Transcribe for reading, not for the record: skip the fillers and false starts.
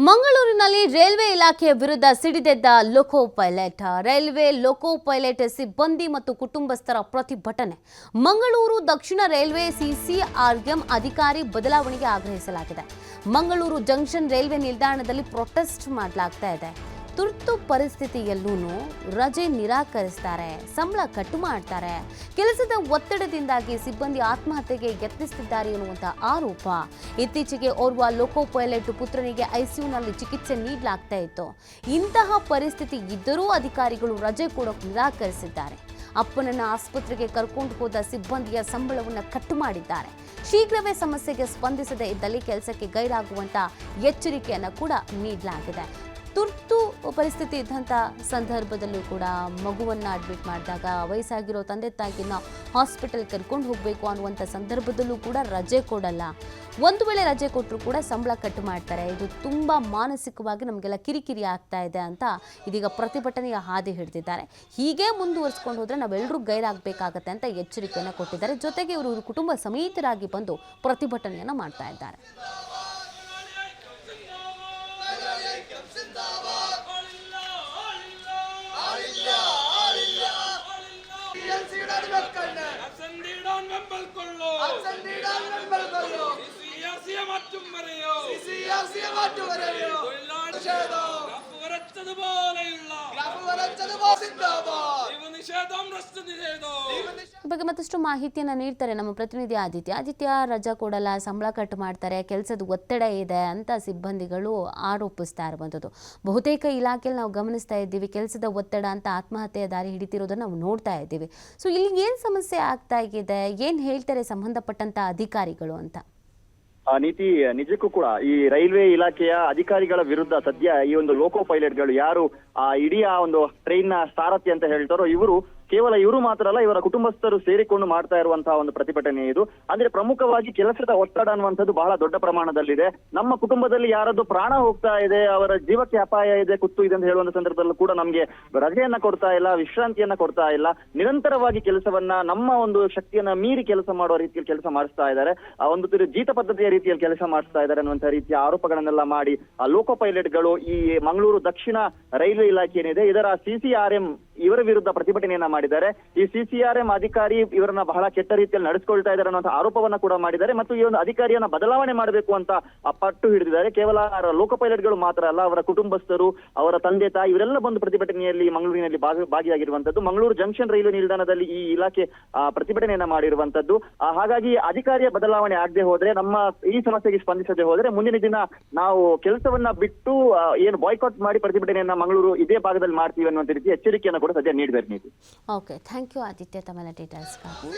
ಮಂಗಳೂರಿನಲ್ಲಿ ರೈಲ್ವೆ ಇಲಾಖೆಯ ವಿರುದ್ಧ ಸಿಡಿದೆದ್ದ loco pilot. Railway loco pilot ಸಿಬ್ಬಂದಿ ಮತ್ತು ಕುಟುಂಬಸ್ಥರ ಪ್ರತಿಭಟನೆ. ಮಂಗಳೂರು ದಕ್ಷಿಣ ರೈಲ್ವೆ ಸಿಸಿಆರ್ಎಂ ಅಧಿಕಾರಿ ಬದಲಾವಣೆಗೆ ಆಗ್ರಹಿಸಲಾಗಿದೆ. ಮಂಗಳೂರು ಜಂಕ್ಷನ್ ರೈಲ್ವೆ ನಿಲ್ದಾಣದಲ್ಲಿ ಪ್ರೊಟೆಸ್ಟ್ ಮಾಡಲಾಗ್ತಾ ಇದೆ. ತುರ್ತು ಪರಿಸ್ಥಿತಿಯಲ್ಲೂ ರಜೆ ನಿರಾಕರಿಸ್ತಾರೆ, ಸಂಬಳ ಕಟ್ಟು ಮಾಡ್ತಾರೆ. ಕೆಲಸದ ಒತ್ತಡದಿಂದಾಗಿ ಸಿಬ್ಬಂದಿ ಆತ್ಮಹತ್ಯೆಗೆ ಯತ್ನಿಸುತ್ತಿದ್ದಾರೆ ಎನ್ನುವಂತಹ ಆರೋಪ. ಇತ್ತೀಚೆಗೆ ಓರ್ವ ಲೋಕೋ ಪೈಲಟ್ ಪುತ್ರನಿಗೆ ಐಸಿಯುನಲ್ಲಿ ಚಿಕಿತ್ಸೆ ನೀಡಲಾಗ್ತಾ ಇತ್ತು. ಇಂತಹ ಪರಿಸ್ಥಿತಿ ಇದ್ದರೂ ಅಧಿಕಾರಿಗಳು ರಜೆ ಕೊಡೋಕೆ ನಿರಾಕರಿಸಿದ್ದಾರೆ. ಅಪ್ಪನನ್ನ ಆಸ್ಪತ್ರೆಗೆ ಕರ್ಕೊಂಡು ಹೋದ ಸಿಬ್ಬಂದಿಯ ಸಂಬಳವನ್ನು ಕಟ್ಟು ಮಾಡಿದ್ದಾರೆ. ಶೀಘ್ರವೇ ಸಮಸ್ಯೆಗೆ ಸ್ಪಂದಿಸದೇ ಇದ್ದಲ್ಲಿ ಕೆಲಸಕ್ಕೆ ಗೈರಾಗುವಂತ ಎಚ್ಚರಿಕೆಯನ್ನು ಕೂಡ ನೀಡಲಾಗಿದೆ. ತುರ್ತು ಪರಿಸ್ಥಿತಿ ಇದ್ದಂಥ ಸಂದರ್ಭದಲ್ಲೂ ಕೂಡ ಮಗುವನ್ನು ಅಡ್ಮಿಟ್ ಮಾಡಿದಾಗ ವಯಸ್ಸಾಗಿರೋ ತಂದೆ ತಾಯಿನ ಹಾಸ್ಪಿಟಲ್ ಕರ್ಕೊಂಡು ಹೋಗಬೇಕು ಅನ್ನುವಂಥ ಸಂದರ್ಭದಲ್ಲೂ ಕೂಡ ರಜೆ ಕೊಡಲ್ಲ. ಒಂದು ವೇಳೆ ರಜೆ ಕೊಟ್ಟರು ಕೂಡ ಸಂಬಳ ಕಟ್ಟು ಮಾಡ್ತಾರೆ. ಇದು ತುಂಬ ಮಾನಸಿಕವಾಗಿ ನಮಗೆಲ್ಲ ಕಿರಿಕಿರಿ ಆಗ್ತಾ ಇದೆ ಅಂತ ಇದೀಗ ಪ್ರತಿಭಟನೆಯ ಹಾದಿ ಹಿಡಿದಿದ್ದಾರೆ. ಹೀಗೆ ಮುಂದುವರಿಸ್ಕೊಂಡು ಹೋದರೆ ನಾವೆಲ್ಲರೂ ಗೈರಾಗಬೇಕಾಗತ್ತೆ ಅಂತ ಎಚ್ಚರಿಕೆಯನ್ನು ಕೊಟ್ಟಿದ್ದಾರೆ. ಜೊತೆಗೆ ಇವರು ಕುಟುಂಬ ಸಮೇತರಾಗಿ ಬಂದು ಪ್ರತಿಭಟನೆಯನ್ನು ಮಾಡ್ತಾ ಇದ್ದಾರೆ. ಬಗ್ಗೆ ಮತ್ತಷ್ಟು ಮಾಹಿತಿಯನ್ನು ನೀಡ್ತಾರೆ ನಮ್ಮ ಪ್ರತಿನಿಧಿ ಆದಿತ್ಯ. ರಜಾ ಕೊಡಲ್ಲ, ಸಂಬಳ ಕಟ್ ಮಾಡ್ತಾರೆ, ಕೆಲಸದ ಒತ್ತಡ ಇದೆ ಅಂತ ಸಿಬ್ಬಂದಿಗಳು ಆರೋಪಿಸ್ತಾ ಇರುವಂಥದ್ದು. ಬಹುತೇಕ ಇಲಾಖೆಯಲ್ಲಿ ನಾವು ಗಮನಿಸ್ತಾ ಇದ್ದೀವಿ, ಕೆಲಸದ ಒತ್ತಡ ಅಂತ ಆತ್ಮಹತ್ಯೆಯ ದಾರಿ ಹಿಡಿತಿರೋದನ್ನ ನಾವು ನೋಡ್ತಾ ಇದ್ದೀವಿ. ಸೊ ಇಲ್ಲಿ ಏನು ಸಮಸ್ಯೆ ಆಗ್ತಾ ಇದೆ, ಏನು ಹೇಳ್ತಾರೆ ಸಂಬಂಧಪಟ್ಟಂತ ಅಧಿಕಾರಿಗಳು ಅಂತ? ನೀತಿ ನಿಜಕ್ಕೂ ಕೂಡ ಈ ರೈಲ್ವೆ ಇಲಾಖೆಯ ಅಧಿಕಾರಿಗಳ ವಿರುದ್ಧ ಸದ್ಯ ಈ ಒಂದು ಲೋಕೋ ಪೈಲಟ್ಗಳು ಯಾರು ಇಡೀ ಒಂದು ಟ್ರೈನ್ ನ ಸಾರಥಿ ಅಂತ ಹೇಳ್ತಾರೋ ಕೇವಲ ಇವರು ಮಾತ್ರ ಅಲ್ಲ, ಇವರ ಕುಟುಂಬಸ್ಥರು ಸೇರಿಕೊಂಡು ಮಾಡ್ತಾ ಇರುವಂತಹ ಒಂದು ಪ್ರತಿಭಟನೆ ಇದು. ಅಂದ್ರೆ ಪ್ರಮುಖವಾಗಿ ಕೆಲಸದ ಒತ್ತಡ ಅನ್ನುವಂಥದ್ದು ಬಹಳ ದೊಡ್ಡ ಪ್ರಮಾಣದಲ್ಲಿದೆ. ನಮ್ಮ ಕುಟುಂಬದಲ್ಲಿ ಯಾರದ್ದು ಪ್ರಾಣ ಹೋಗ್ತಾ ಇದೆ, ಅವರ ಜೀವಕ್ಕೆ ಅಪಾಯ ಇದೆ, ಕುತ್ತು ಇದೆ ಅಂತ ಹೇಳುವಂತ ಸಂದರ್ಭದಲ್ಲೂ ಕೂಡ ನಮ್ಗೆ ರಜೆಯನ್ನ ಕೊಡ್ತಾ ಇಲ್ಲ, ವಿಶ್ರಾಂತಿಯನ್ನ ಕೊಡ್ತಾ ಇಲ್ಲ. ನಿರಂತರವಾಗಿ ಕೆಲಸವನ್ನ ನಮ್ಮ ಒಂದು ಶಕ್ತಿಯನ್ನ ಮೀರಿ ಕೆಲಸ ಮಾಡುವ ರೀತಿಯಲ್ಲಿ ಕೆಲಸ ಮಾಡಿಸ್ತಾ ಇದ್ದಾರೆ. ಒಂದು ಜೀತ ಪದ್ಧತಿಯ ರೀತಿಯಲ್ಲಿ ಕೆಲಸ ಮಾಡಿಸ್ತಾ ಇದ್ದಾರೆ ಅನ್ನುವಂತಹ ರೀತಿಯ ಆರೋಪಗಳನ್ನೆಲ್ಲ ಮಾಡಿ ಲೋಕೋ ಪೈಲಟ್ಗಳು ಈ ಮಂಗಳೂರು ದಕ್ಷಿಣ ರೈಲ್ವೆ ಇಲಾಖೆ ಏನಿದೆ ಇದರ ಸಿಸಿಆರ್ಎಂ ಇವರ ವಿರುದ್ಧ ಪ್ರತಿಭಟನೆಯನ್ನ ಮಾಡಿದ್ದಾರೆ. ಈ ಸಿಸಿಆರ್ಎಂ ಅಧಿಕಾರಿ ಇವರನ್ನ ಬಹಳ ಕೆಟ್ಟ ರೀತಿಯಲ್ಲಿ ನಡೆಸ್ಕೊಳ್ತಾ ಇದ್ದಾರೆ ಅನ್ನೋ ಆರೋಪವನ್ನ ಕೂಡ ಮಾಡಿದ್ದಾರೆ. ಮತ್ತು ಈ ಒಂದು ಅಧಿಕಾರಿಯನ್ನ ಬದಲಾವಣೆ ಮಾಡಬೇಕು ಅಂತ ಪಟ್ಟು ಹಿಡಿದಿದ್ದಾರೆ. ಕೇವಲ ಲೋಕೋ ಪೈಲಟ್ಗಳು ಮಾತ್ರ ಅಲ್ಲ, ಅವರ ಕುಟುಂಬಸ್ಥರು, ಅವರ ತಂದೆ ತಾಯಿ ಇವರೆಲ್ಲ ಬಂದು ಪ್ರತಿಭಟನೆಯಲ್ಲಿ ಮಂಗಳೂರಿನಲ್ಲಿ ಭಾಗಿಯಾಗಿರುವಂತದ್ದು. ಮಂಗಳೂರು ಜಂಕ್ಷನ್ ರೈಲ್ವೆ ನಿಲ್ದಾಣದಲ್ಲಿ ಈ ಇಲಾಖೆ ಪ್ರತಿಭಟನೆಯನ್ನ ಮಾಡಿರುವಂತದ್ದು. ಹಾಗಾಗಿ ಅಧಿಕಾರಿಯ ಬದಲಾವಣೆ ಆಗದೆ ಹೋದ್ರೆ, ನಮ್ಮ ಈ ಸಮಸ್ಯೆಗೆ ಸ್ಪಂದಿಸದೆ ಹೋದ್ರೆ ಮುಂದಿನ ದಿನ ನಾವು ಕೆಲಸವನ್ನ ಬಿಟ್ಟು ಏನು ಬಾಯ್ಕಾಟ್ ಮಾಡಿ ಪ್ರತಿಭಟನೆಯನ್ನ ಮಂಗಳೂರು ಇದೇ ಭಾಗದಲ್ಲಿ ಮಾಡ್ತೀವಿ ಅನ್ನುವಂತ ರೀತಿ ಎಚ್ಚರಿಕೆಯನ್ನು ಕೂಡ ಸದ್ಯ ನೀಡಬೇಕು. ಓಕೆ, ಥ್ಯಾಂಕ್ ಯು ಆದಿತ್ಯ ತಮ್ಮ ಡೀಟೇಲ್ಸ್ಗಾಗಿ.